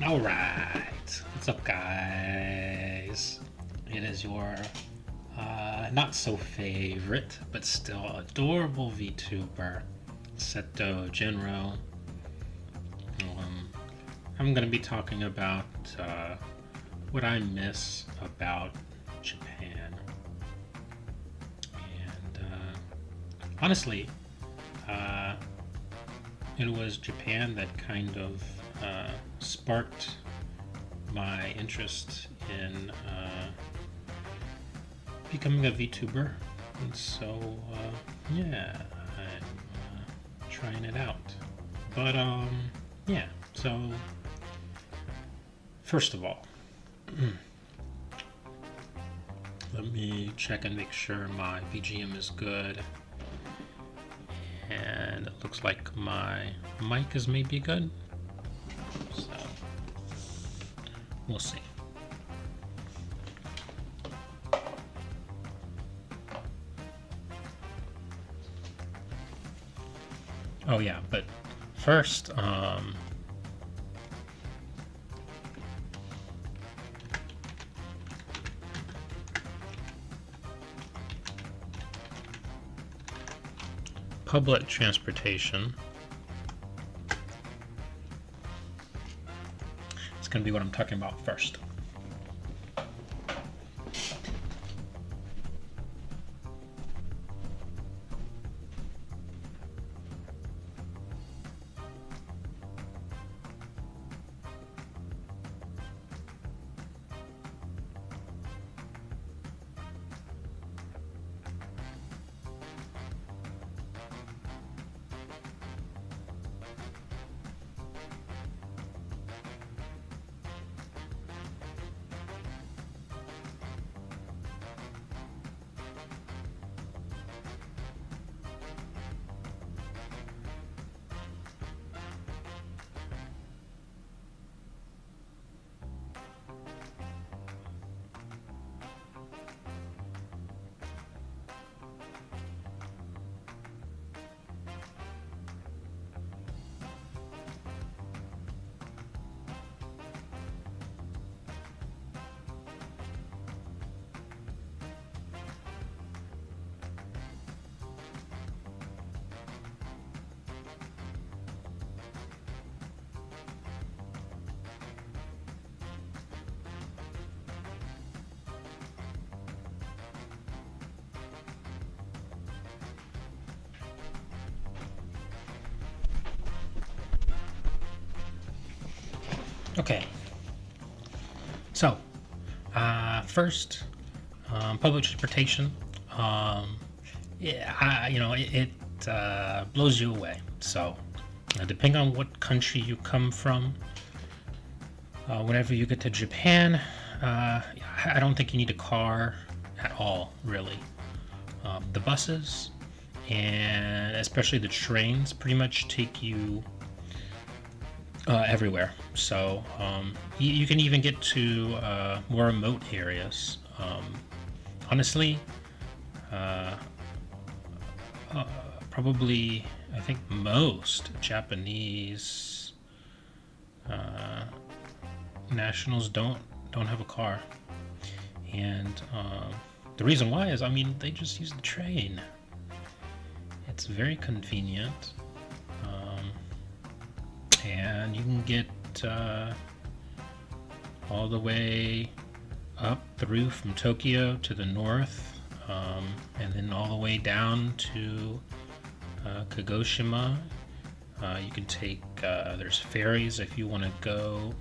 All right, what's up, guys? It is your not so favorite, but still adorable VTuber, Seto Genro. I'm going to be talking about what I miss about Japan. And honestly, it was Japan that kind of sparked my interest in becoming a VTuber. And so, yeah, I'm trying it out. But, yeah, so, first of all, let me check and make sure my BGM is good. And it looks like my mic is maybe good. So, we'll see. Oh yeah, but first, public transportation. It's going to be what I'm talking about first. Okay, so first, public transportation. Yeah, it blows you away. So, depending on what country you come from, whenever you get to Japan, I don't think you need a car at all, really. The buses and especially the trains pretty much take you everywhere. So you can even get to more remote areas. Honestly, probably I think most Japanese nationals don't have a car, and the reason why is, I mean, they just use the train. It's very convenient. And you can get all the way up through from Tokyo to the north, and then all the way down to Kagoshima. You can take, there's ferries if you want to go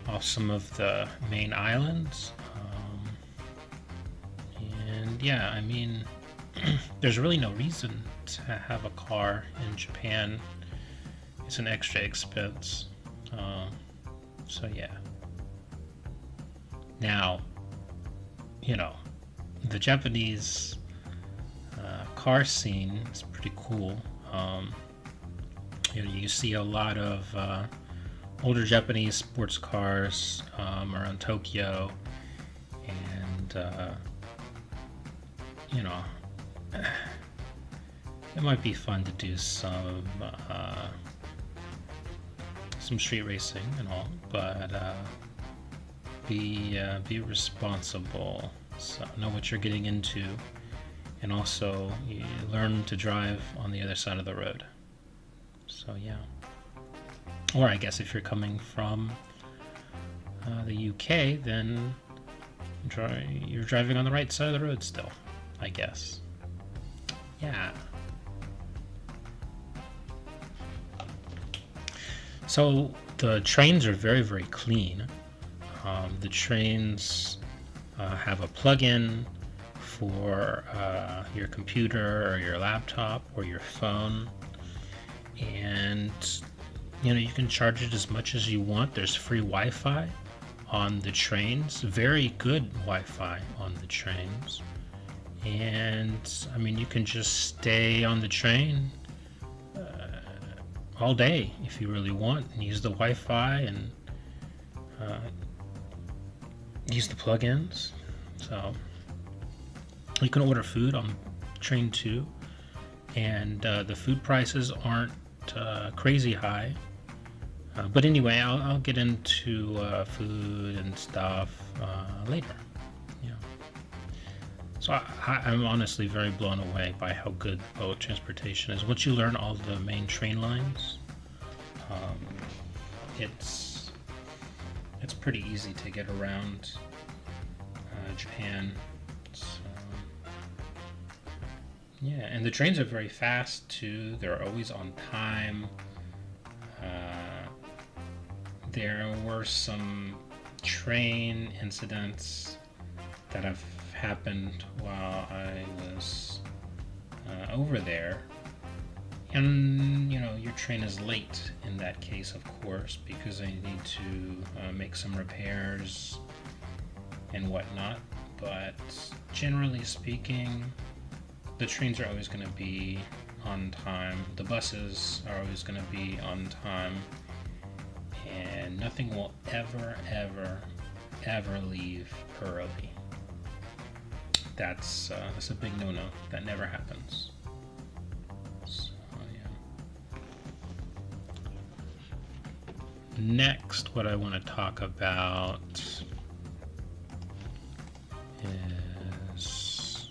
off some of the main islands. And yeah, I mean, there's really no reason to have a car in Japan. It's an extra expense. So yeah. Now, the Japanese car scene is pretty cool. You see a lot of older Japanese sports cars around Tokyo, and it might be fun to do some street racing and all, but be responsible. So know what you're getting into, and also you learn to drive on the other side of the road. So yeah. Or I guess if you're coming from the UK, then you're driving on the right side of the road still, I guess. Yeah. So the trains are very, very clean. The trains have a plug-in for your computer or your laptop or your phone, and you can charge it as much as you want. There's free Wi-Fi on the trains, very good Wi-Fi on the trains, and I mean you can just stay on the train all day if you really want, and use the Wi-Fi and use the plugins. So you can order food on train too, and the food prices aren't crazy high. But anyway, I'll get into food and stuff later. Yeah. So I'm honestly very blown away by how good public transportation is. Once you learn all the main train lines, it's pretty easy to get around Japan. So, yeah, and the trains are very fast too. They're always on time. There were some train incidents that have happened while I was over there, and your train is late in that case, of course, because they need to make some repairs and whatnot. But generally speaking, the trains are always going to be on time. The buses are always going to be on time. And nothing will ever leave early. That's a big no-no. That never happens. So, yeah. Next, what I want to talk about is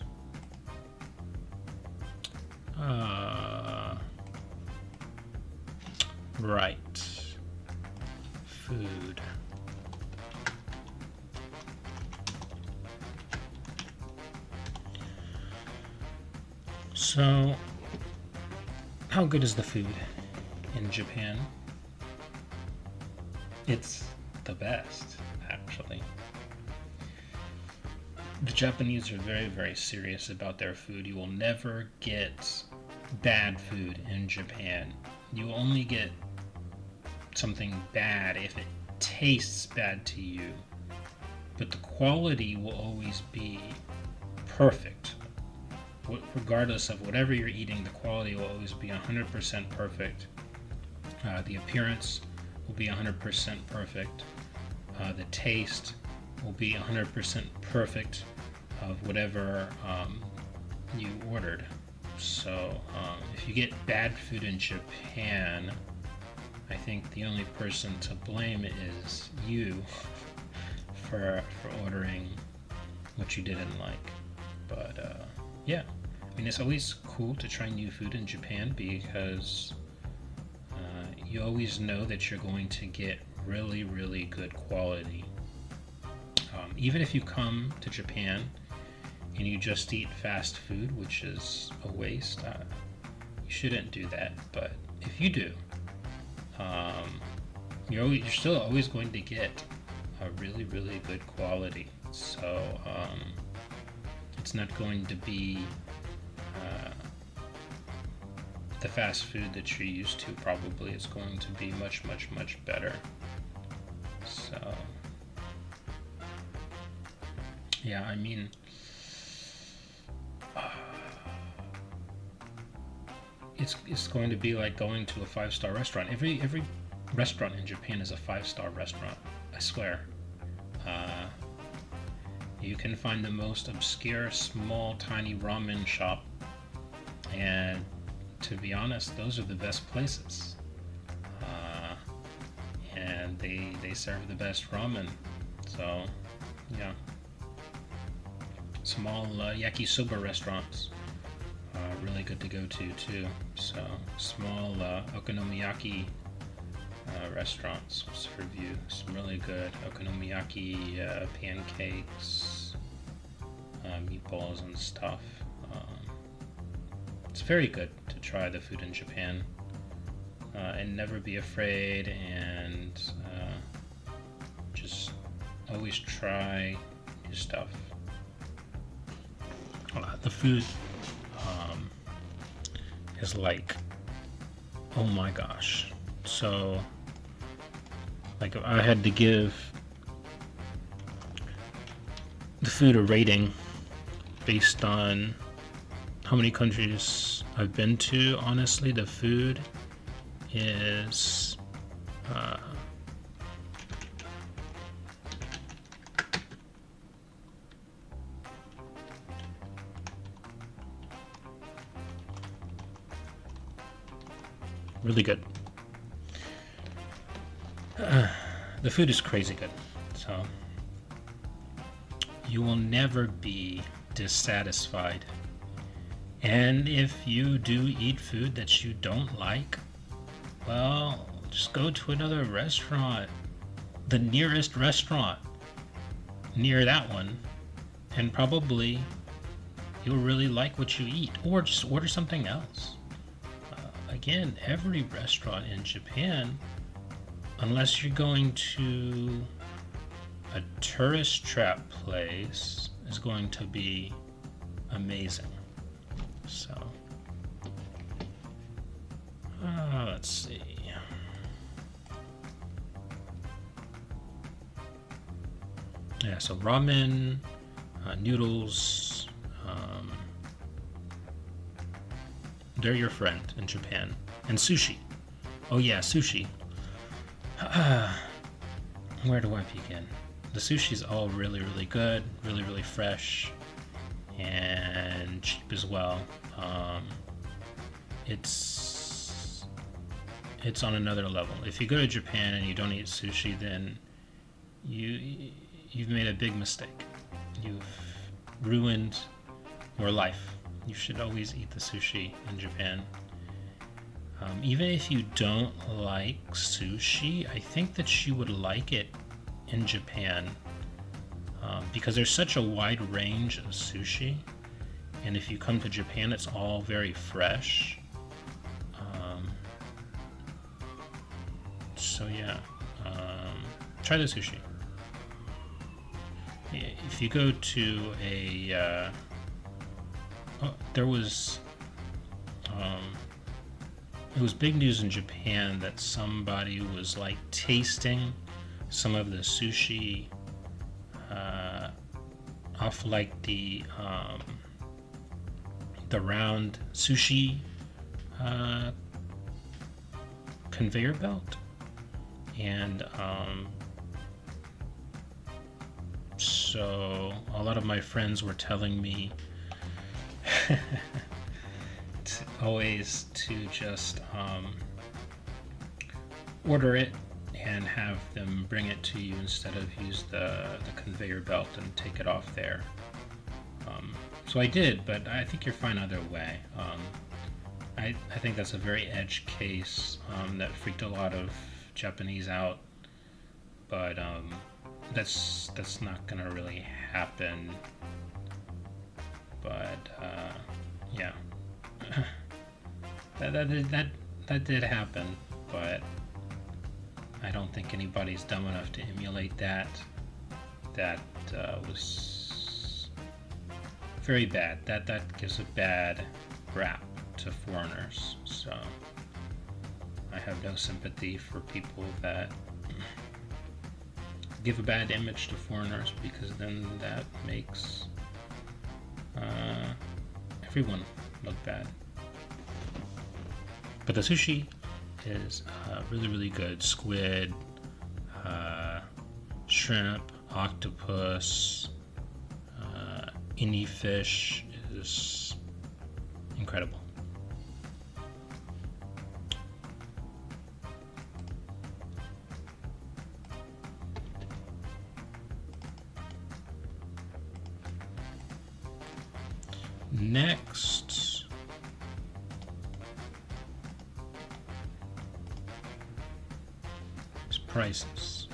right. Food. So, how good is the food in Japan? It's the best, actually. The Japanese are very, very serious about their food. You will never get bad food in Japan. You will only get something bad if it tastes bad to you, but the quality will always be perfect. Regardless of whatever you're eating, the quality will always be 100% perfect. The appearance will be 100% perfect. The taste will be 100% perfect of whatever you ordered. So if you get bad food in Japan, I think the only person to blame is you for ordering what you didn't like. But yeah, I mean, it's always cool to try new food in Japan because you always know that you're going to get really, really good quality. Even if you come to Japan and you just eat fast food, which is a waste, you shouldn't do that. But if you do, you're still always going to get a really, really good quality. So it's not going to be the fast food that you're used to. Probably it's going to be much, much, much better. So yeah, I mean, it's going to be like going to a 5-star restaurant. Every restaurant in Japan is a 5-star restaurant, I swear. You can find the most obscure, small, tiny ramen shop, and to be honest, those are the best places. and they serve the best ramen. So yeah, small yakisoba restaurants are really good to go to too. So small okonomiyaki restaurants serve you some really good okonomiyaki pancakes, meatballs and stuff. It's very good to try the food in Japan, and never be afraid, and just always try new stuff. The food is like, oh my gosh. So, like, if I had to give the food a rating based on how many countries I've been to, honestly, the food is really good. The food is crazy good. So you will never be dissatisfied. And if you do eat food that you don't like, well, just go to another restaurant, the nearest restaurant near that one, and probably you'll really like what you eat, or just order something else. Again, every restaurant in Japan, unless you're going to a tourist trap place, is going to be amazing. So, let's see. Yeah, so ramen, noodles, they're your friend in Japan. And sushi. Oh yeah, sushi. Where do I begin? The sushi's all really, really good, really, really fresh, and cheap as well. It's on another level. If you go to Japan and you don't eat sushi, then you've made a big mistake. You've ruined your life. You should always eat the sushi in Japan. Even if you don't like sushi, I think that you would like it in Japan, because there's such a wide range of sushi, and if you come to Japan, it's all very fresh. So yeah, try the sushi. If you go to a there was it was big news in Japan that somebody was like tasting some of the sushi off like the round sushi conveyor belt, and so a lot of my friends were telling me always to just order it and have them bring it to you instead of use the conveyor belt and take it off there. So I did, but I think you're fine either way. I think that's a very edge case that freaked a lot of Japanese out, but that's not gonna really happen. But yeah, that did happen, but I don't think anybody's dumb enough to emulate that. That was very bad. That gives a bad rap to foreigners. So I have no sympathy for people that give a bad image to foreigners, because then that makes everyone look bad. But the sushi is really, really good. Squid, shrimp, octopus, any fish is incredible. Next, is prices.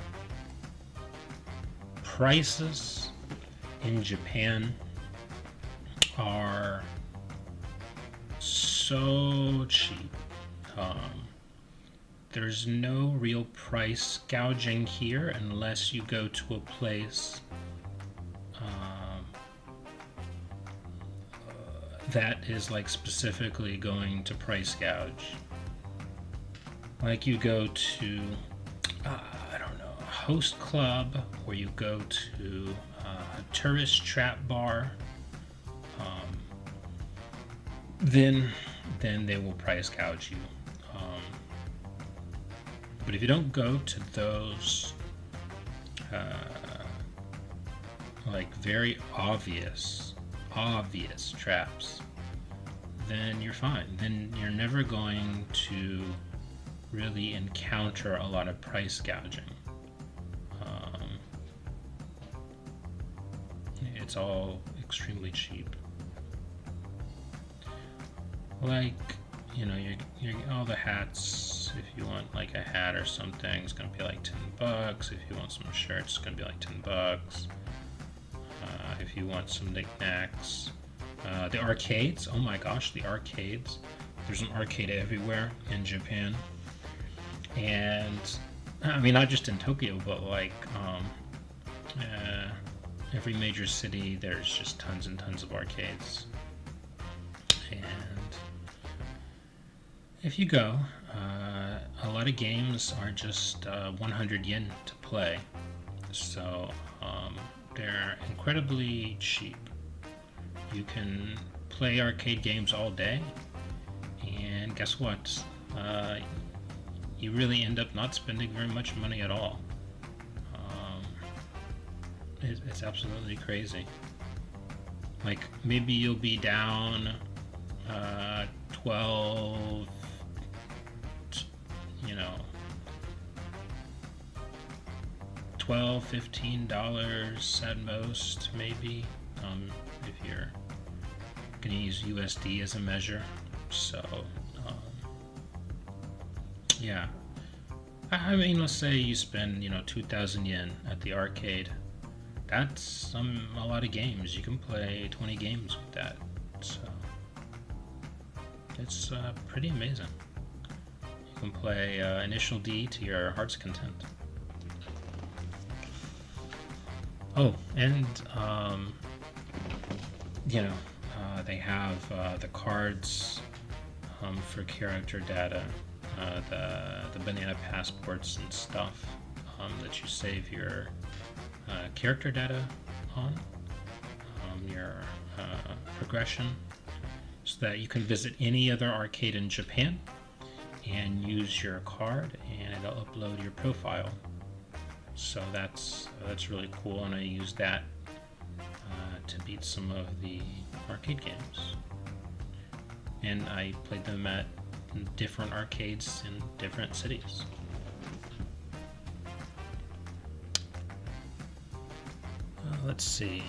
Prices in Japan are so cheap. There's no real price gouging here unless you go to a place that is like specifically going to price gouge. Like you go to, I don't know, a host club, or you go to a tourist trap bar, then they will price gouge you. But if you don't go to those like very obvious traps, then you're fine. Then you're never going to really encounter a lot of price gouging. It's all extremely cheap. Like, you know, you all the hats. If you want like a hat or something, it's gonna be like $10. If you want some shirts, it's gonna be like $10. If you want some knickknacks, the arcades. Oh my gosh, the arcades! There's an arcade everywhere in Japan, and I mean not just in Tokyo, but like every major city. There's just tons and tons of arcades, and if you go, a lot of games are just 100 yen to play, so they're incredibly cheap. You can play arcade games all day, and guess what? You really end up not spending very much money at all. It's absolutely crazy. Like maybe you'll be down 12, $15 at most, maybe, if you're gonna use USD as a measure. So yeah, I mean, let's say you spend 2,000 yen at the arcade. That's a lot of games. You can play 20 games with that, so it's pretty amazing. You can play Initial D to your heart's content. Oh, and they have the cards for character data, the banana passports and stuff that you save your character data on, your progression, so that you can visit any other arcade in Japan and use your card, and it'll upload your profile. So that's really cool, and I use that to beat some of the arcade games. And I played them at different arcades in different cities. Let's see.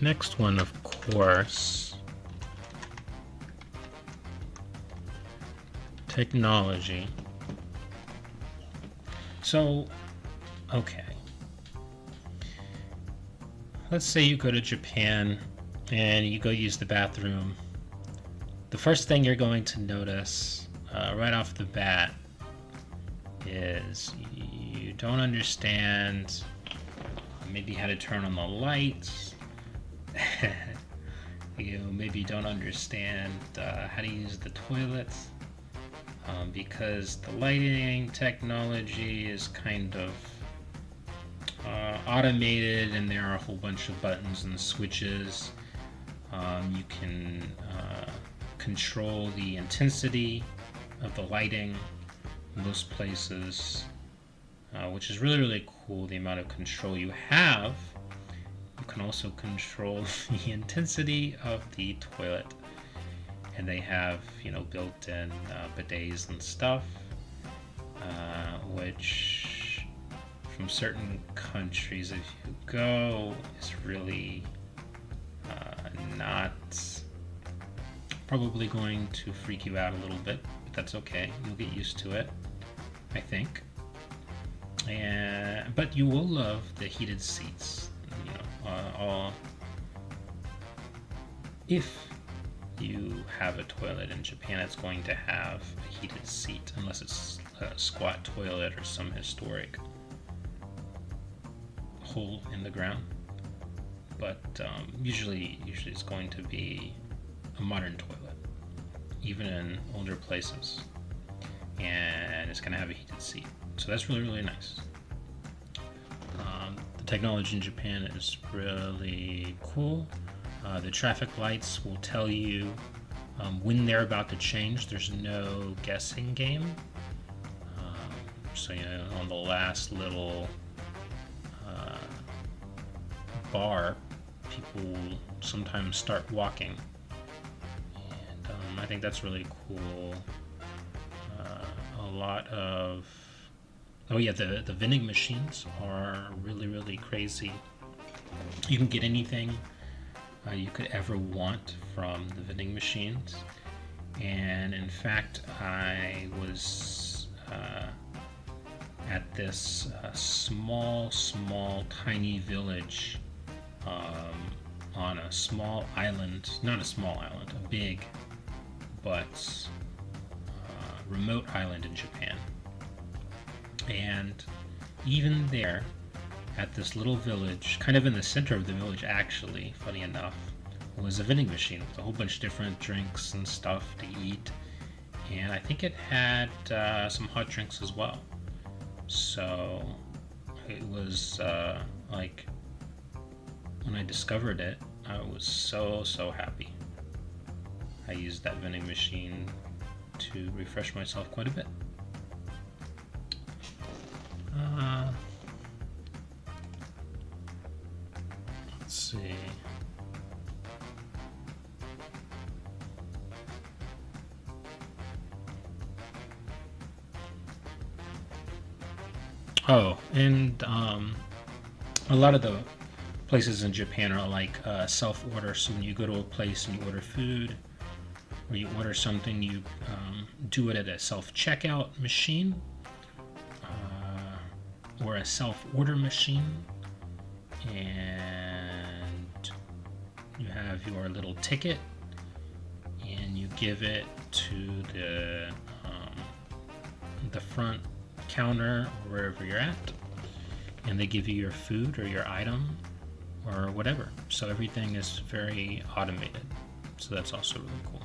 Next one, of course, technology. So, okay. Let's say you go to Japan and you go use the bathroom. The first thing you're going to notice right off the bat is you don't understand maybe how to turn on the lights. You maybe don't understand how to use the toilets, because the lighting technology is kind of automated, and there are a whole bunch of buttons and switches. You can control the intensity of the lighting in most places, which is really, really cool, the amount of control you have. You can also control the intensity of the toilet, and they have built-in bidets and stuff, which from certain countries, if you go, is really not probably going to freak you out a little bit, but that's okay. You'll get used to it, I think. But you will love the heated seats. You know, if you have a toilet in Japan, it's going to have a heated seat, unless it's a squat toilet or some historic hole in the ground. But usually it's going to be a modern toilet, even in older places, and it's going to have a heated seat. So that's really, really nice. The technology in Japan is really cool. The traffic lights will tell you when they're about to change. There's no guessing game. So, you know, on the last little bar, people will sometimes start walking. And I think that's really cool. A lot of... Oh yeah, the vending machines are really, really crazy. You can get anything you could ever want from the vending machines. And in fact, I was at this small, tiny village on a small island, not a small island, a big but remote island in Japan. And even there, at this little village, kind of in the center of the village actually, funny enough, was a vending machine with a whole bunch of different drinks and stuff to eat. And I think it had some hot drinks as well. So it was like, when I discovered it, I was so happy. I used that vending machine to refresh myself quite a bit. Let's see. Oh, and a lot of the places in Japan are like self-order. So when you go to a place and you order food, or you order something, you do it at a self-checkout machine or a self-order machine, and you have your little ticket, and you give it to the front counter or wherever you're at, and they give you your food or your item or whatever. So everything is very automated. So that's also really cool.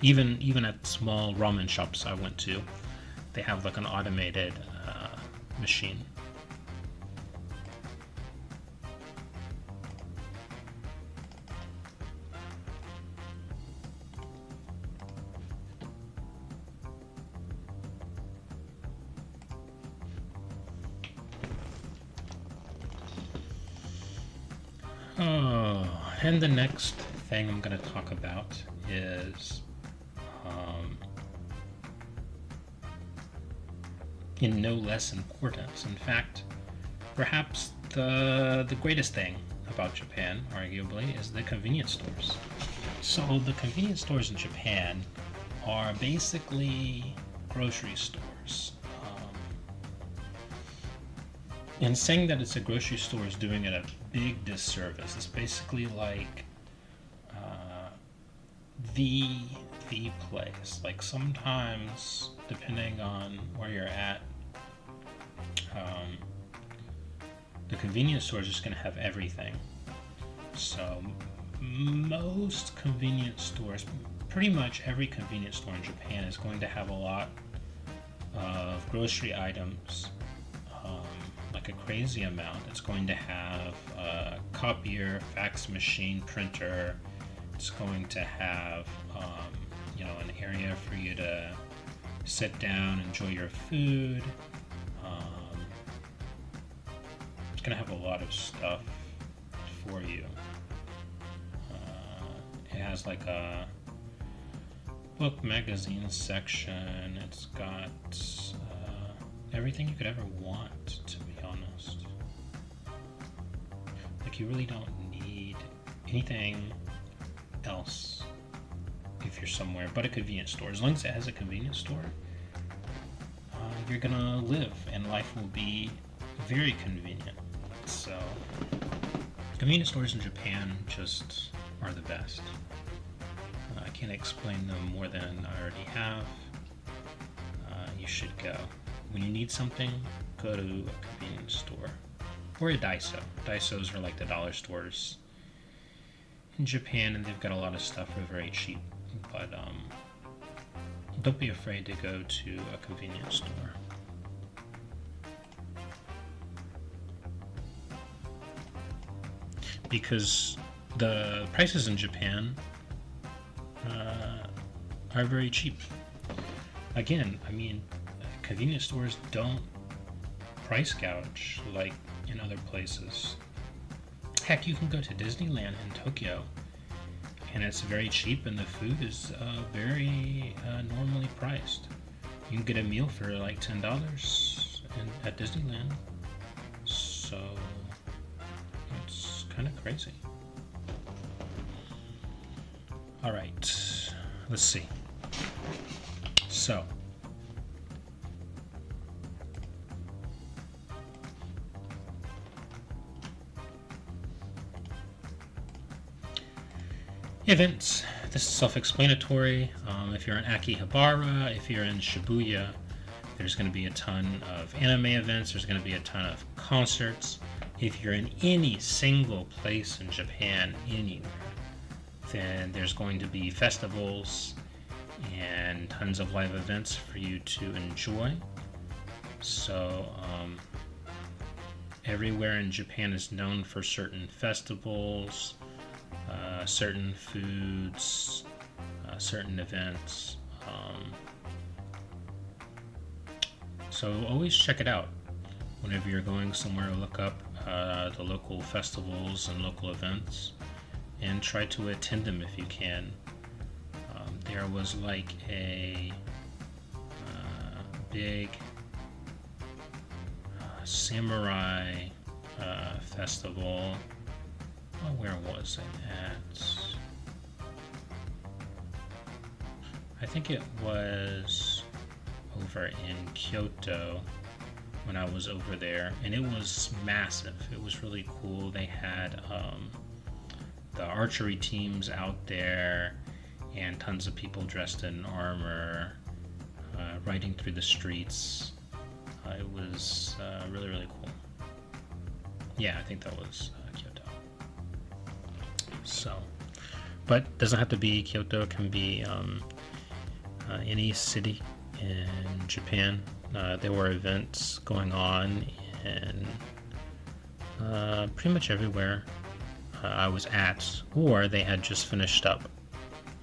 Even at small ramen shops I went to, they have like an automated machine. Oh, and the next thing I'm going to talk about is in no less importance. In fact, perhaps the greatest thing about Japan, arguably, is the convenience stores. So the convenience stores in Japan are basically grocery stores. And saying that it's a grocery store is doing it a big disservice. It's basically like the place. Like sometimes, depending on where you're at, the convenience store is just going to have everything. So most convenience stores, pretty much every convenience store in Japan is going to have a lot of grocery items, like a crazy amount. It's going to have a copier, fax machine, printer. It's going to have an area for you to sit down, enjoy your food. It's going to have a lot of stuff for you. It has like a book magazine section. It's got everything you could ever want, to be honest. Like, you really don't need anything else if you're somewhere but a convenience store. As long as it has a convenience store, you're gonna live and life will be very convenient. So, convenience stores in Japan just are the best. I can't explain them more than I already have. You should go. When you need something, go to a convenience store. Or a Daiso. Daisos are like the dollar stores in Japan, and they've got a lot of stuff for very cheap. But don't be afraid to go to a convenience store. Because the prices in Japan are very cheap. Again, I mean, convenience stores don't price gouge like in other places. Heck, you can go to Disneyland in Tokyo and it's very cheap and the food is very normally priced. You can get a meal for like $10 at Disneyland. So it's kind of crazy. All right, let's see. So, events. This is self-explanatory. If you're in Akihabara, if you're in Shibuya, there's going to be a ton of anime events. There's going to be a ton of concerts. If you're in any single place in Japan, anywhere, then there's going to be festivals and tons of live events for you to enjoy. So everywhere in Japan is known for certain festivals, certain foods, certain events. So always check it out. Whenever you're going somewhere, look up the local festivals and local events and try to attend them if you can. There was like a big samurai festival. Oh, where was it at? I think it was over in Kyoto when I was over there, and it was massive. It was really cool. They had the archery teams out there and tons of people dressed in armor riding through the streets. It was really, really cool. Yeah, I think that was Kyoto. So, but doesn't have to be Kyoto. It can be any city in Japan. There were events going on in pretty much everywhere I was at, or they had just finished up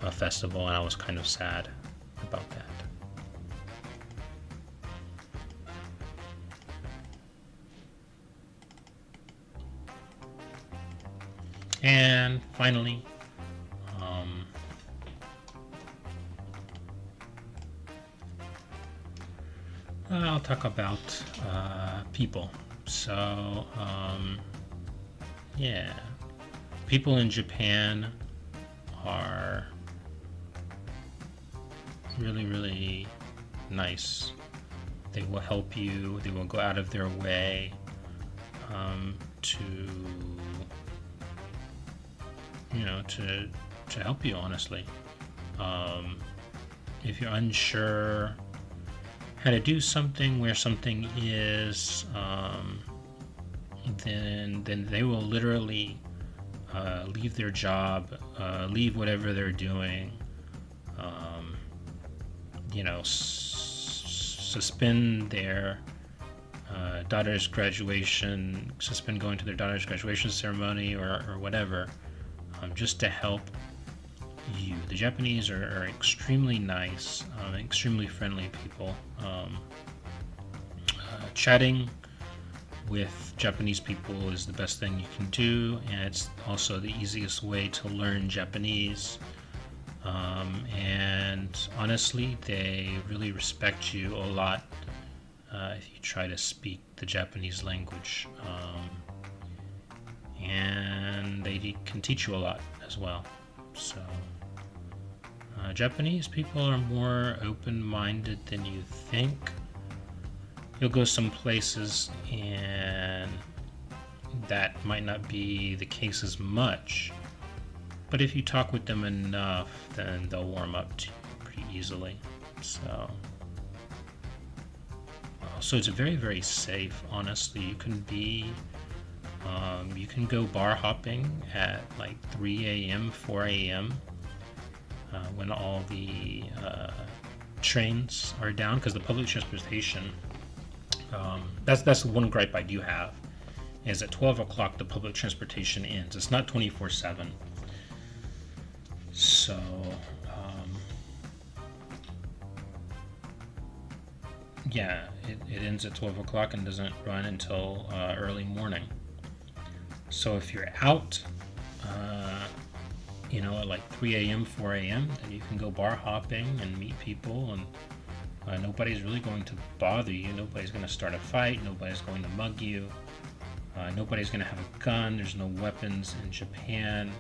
a festival, and I was kind of sad about that. And finally, I'll talk about people. So, yeah, people in Japan are really, really nice. They will help you. They will go out of their way to help you, honestly. If you're unsure how to do something, where something is, then they will literally leave their job, leave whatever they're doing, suspend their daughter's graduation, suspend going to their daughter's graduation ceremony or whatever, just to help you. The Japanese are extremely nice, extremely friendly people. Chatting with Japanese people is the best thing you can do, and it's also the easiest way to learn Japanese. And honestly, they really respect you a lot if you try to speak the Japanese language. And they can teach you a lot as well. So Japanese people are more open-minded than you think. You'll go some places and that might not be the case as much, but if you talk with them enough, then they'll warm up to you pretty easily. So it's very, very safe, honestly. You can go bar hopping at like 3 a.m., 4 a.m. When all the trains are down, because the public transportation, that's the one gripe I do have, is at 12 o'clock the public transportation ends. It's not 24/7. So yeah, it ends at 12 o'clock and doesn't run until early morning. So if you're out, at like 3 a.m., 4 a.m., then you can go bar hopping and meet people, and nobody's really going to bother you. Nobody's going to start a fight. Nobody's going to mug you. Nobody's going to have a gun. There's no weapons in Japan.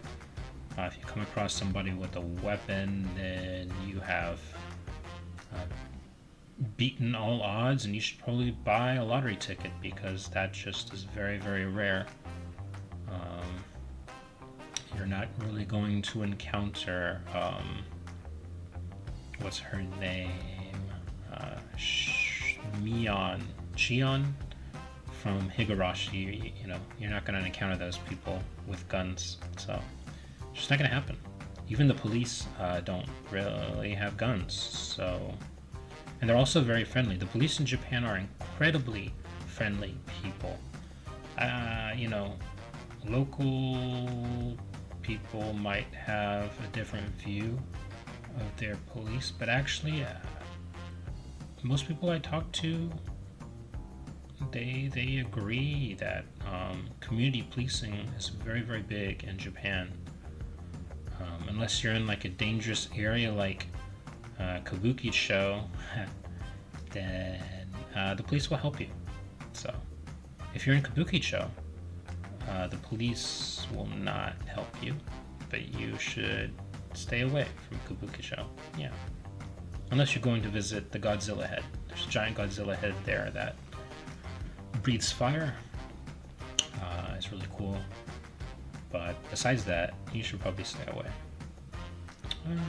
If you come across somebody with a weapon, then you have beaten all odds, and you should probably buy a lottery ticket, because that just is very, very rare. You're not really going to encounter what's her name, Shion from Higurashi. You're not going to encounter those people with guns, so it's just not going to happen. Even the police don't really have guns, so, and they're also very friendly. The police in Japan are incredibly friendly people. Local people might have a different view of their police, but actually, most people I talk to, they agree that community policing is very, very big in Japan. Unless you're in like a dangerous area like Kabukicho, then the police will help you. So if you're in Kabukicho, the police will not help you, but you should stay away from Kabukicho. Yeah. Unless you're going to visit the Godzilla head. There's a giant Godzilla head there that breathes fire. It's really cool. But besides that, you should probably stay away. And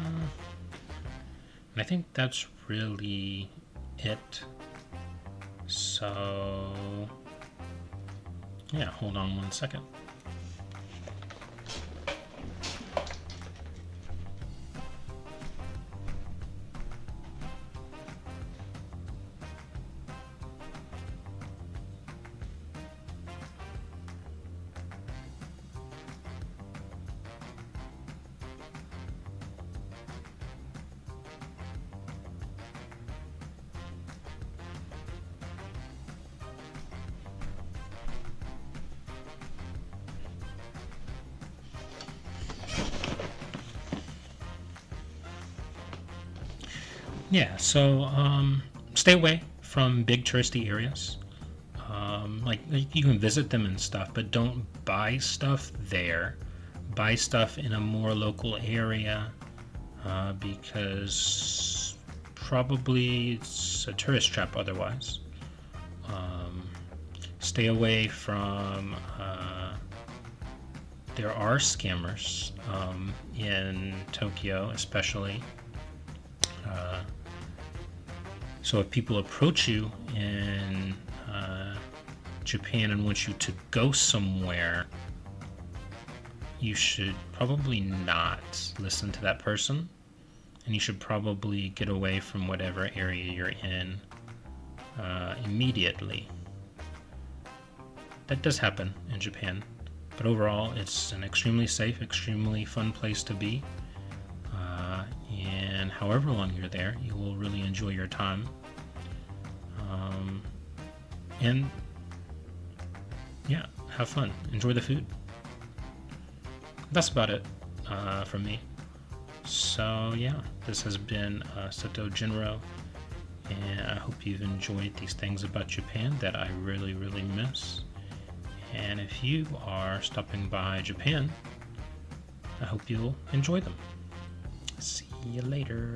I think that's really it. So yeah, hold on one second. Yeah, so stay away from big touristy areas. Like you can visit them and stuff, but don't buy stuff there. Buy stuff in a more local area, because probably it's a tourist trap otherwise. Stay away from, there are scammers in Tokyo especially. So if people approach you in Japan and want you to go somewhere, you should probably not listen to that person, and you should probably get away from whatever area you're in immediately. That does happen in Japan, but overall it's an extremely safe, extremely fun place to be. And however long you're there, you will really enjoy your time. And yeah, have fun. Enjoy the food. That's about it from me. So yeah, this has been Sato Jinro, And I hope you've enjoyed these things about Japan that I really, really miss. And if you are stopping by Japan, I hope you'll enjoy them. See you later.